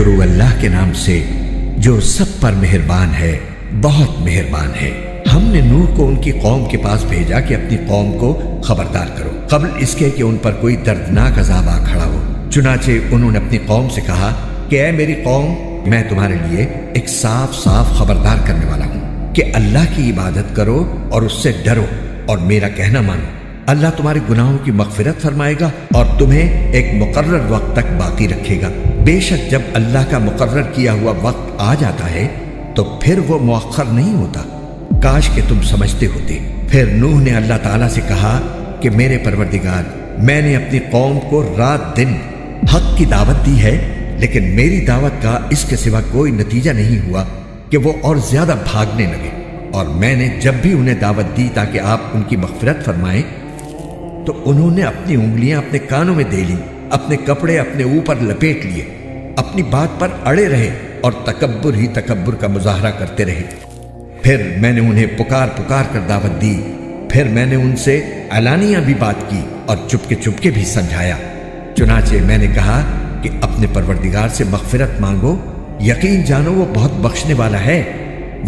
شروع اللہ کے نام سے جو سب پر مہربان ہے، بہت مہربان ہے۔ ہم نے نوح کو ان کی قوم کے پاس بھیجا کہ اپنی قوم کو خبردار کرو قبل اس کے کہ ان پر کوئی دردناک عذاب آ کھڑا ہو۔ چنانچہ انہوں نے اپنی قوم سے کہا کہ اے میری قوم، میں تمہارے لیے ایک صاف صاف خبردار کرنے والا ہوں کہ اللہ کی عبادت کرو اور اس سے ڈرو اور میرا کہنا مانو۔ اللہ تمہارے گناہوں کی مغفرت فرمائے گا اور تمہیں ایک مقرر وقت تک باقی رکھے گا۔ بے شک جب اللہ کا مقرر کیا ہوا وقت آ جاتا ہے تو پھر وہ مؤخر نہیں ہوتا۔ کاش کہ تم سمجھتے ہوتے۔ پھر نوح نے اللہ تعالیٰ سے کہا کہ میرے پروردگار، میں نے اپنی قوم کو رات دن حق کی دعوت دی ہے، لیکن میری دعوت کا اس کے سوا کوئی نتیجہ نہیں ہوا کہ وہ اور زیادہ بھاگنے لگے، اور میں نے جب بھی انہیں دعوت دی تاکہ آپ ان کی مغفرت فرمائیں تو انہوں نے اپنی انگلیاں اپنے کانوں میں دے لی، اپنے کپڑے اپنے اوپر لپیٹ لیے، اپنی بات پر اڑے رہے اور تکبر ہی تکبر کا مظاہرہ کرتے رہے۔ پھر میں نے انہیں پکار پکار کر دعوت دی، پھر میں نے ان سے علانیہ بھی بات کی اور چپکے بھی سمجھایا۔ چنانچہ میں نے کہا کہ اپنے پروردگار سے مغفرت مانگو، یقین جانو وہ بہت بخشنے والا ہے،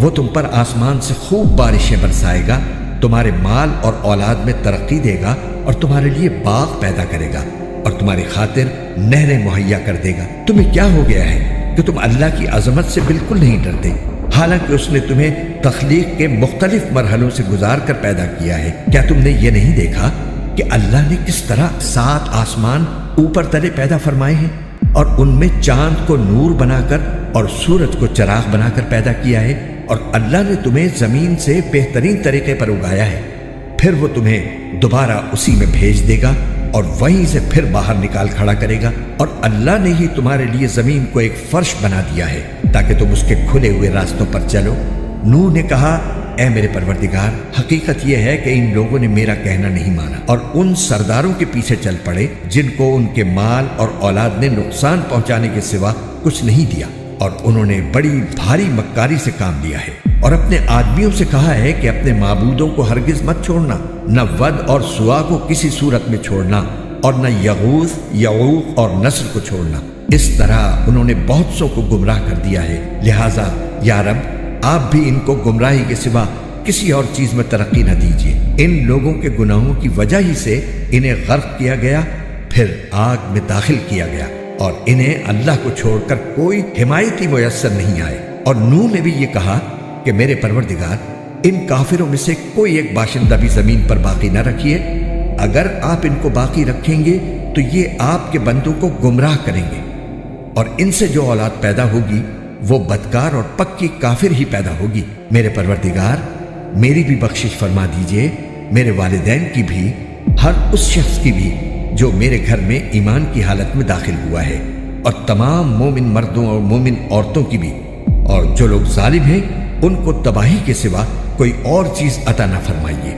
وہ تم پر آسمان سے خوب بارشیں برسائے گا، تمہارے مال اور اولاد میں ترقی دے گا اور تمہارے لیے باغ پیدا کرے گا اور تمہاری خاطر نہریں مہیا کر دے گا۔ تمہیں کیا ہو گیا ہے کہ تم اللہ کی عظمت سے بالکل نہیں ڈرتے، حالانکہ اس نے تمہیں تخلیق کے مختلف مرحلوں سے گزار کر پیدا کیا ہے؟ کیا تم نے یہ نہیں دیکھا کہ اللہ نے کس طرح 7 آسمان اوپر تلے پیدا فرمائے ہیں اور ان میں چاند کو نور بنا کر اور سورج کو چراغ بنا کر پیدا کیا ہے، اور اللہ نے تمہیں زمین سے بہترین طریقے پر اگایا ہے، پھر وہ تمہیں دوبارہ اسی میں بھیج دے گا اور وہیں سے پھر باہر نکال کھڑا کرے گا، اور اللہ نے ہی تمہارے لیے زمین کو ایک فرش بنا دیا ہے تاکہ تم اس کے کھلے ہوئے راستوں پر چلو۔ نوح نے کہا اے میرے پروردگار، حقیقت یہ ہے کہ ان لوگوں نے میرا کہنا نہیں مانا اور ان سرداروں کے پیچھے چل پڑے جن کو ان کے مال اور اولاد نے نقصان پہنچانے کے سوا کچھ نہیں دیا، اور انہوں نے بڑی بھاری مکاری سے کام لیا ہے، اور اپنے آدمیوں سے کہا ہے کہ اپنے معبودوں کو ہرگز مت چھوڑنا، نہ ود اور سوا کو کسی صورت میں چھوڑنا، اور نہ یغوث، یعوق اور نصر کو چھوڑنا۔ اس طرح انہوں نے بہت سو کو گمراہ کر دیا ہے، لہٰذا یا رب آپ بھی ان کو گمراہی کے سوا کسی اور چیز میں ترقی نہ دیجیے۔ ان لوگوں کے گناہوں کی وجہ ہی سے انہیں غرق کیا گیا، پھر آگ میں داخل کیا گیا، اور انہیں اللہ کو چھوڑ کر کوئی حمایتی میسر نہیں آئے۔ اور نوح نے بھی یہ کہا کہ میرے پروردگار، ان کافروں میں سے کوئی ایک باشندہ بھی زمین پر باقی نہ رکھیے، اگر آپ ان کو باقی رکھیں گے تو یہ آپ کے بندوں کو گمراہ کریں گے، اور ان سے جو اولاد پیدا ہوگی وہ بدکار اور پکی کافر ہی پیدا ہوگی۔ میرے پروردگار، میری بھی بخشش فرما دیجئے، میرے والدین کی بھی، ہر اس شخص کی بھی جو میرے گھر میں ایمان کی حالت میں داخل ہوا ہے، اور تمام مومن مردوں اور مومن عورتوں کی بھی، اور جو لوگ ظالم ہیں ان کو تباہی کے سوا کوئی اور چیز عطا نہ فرمائیے۔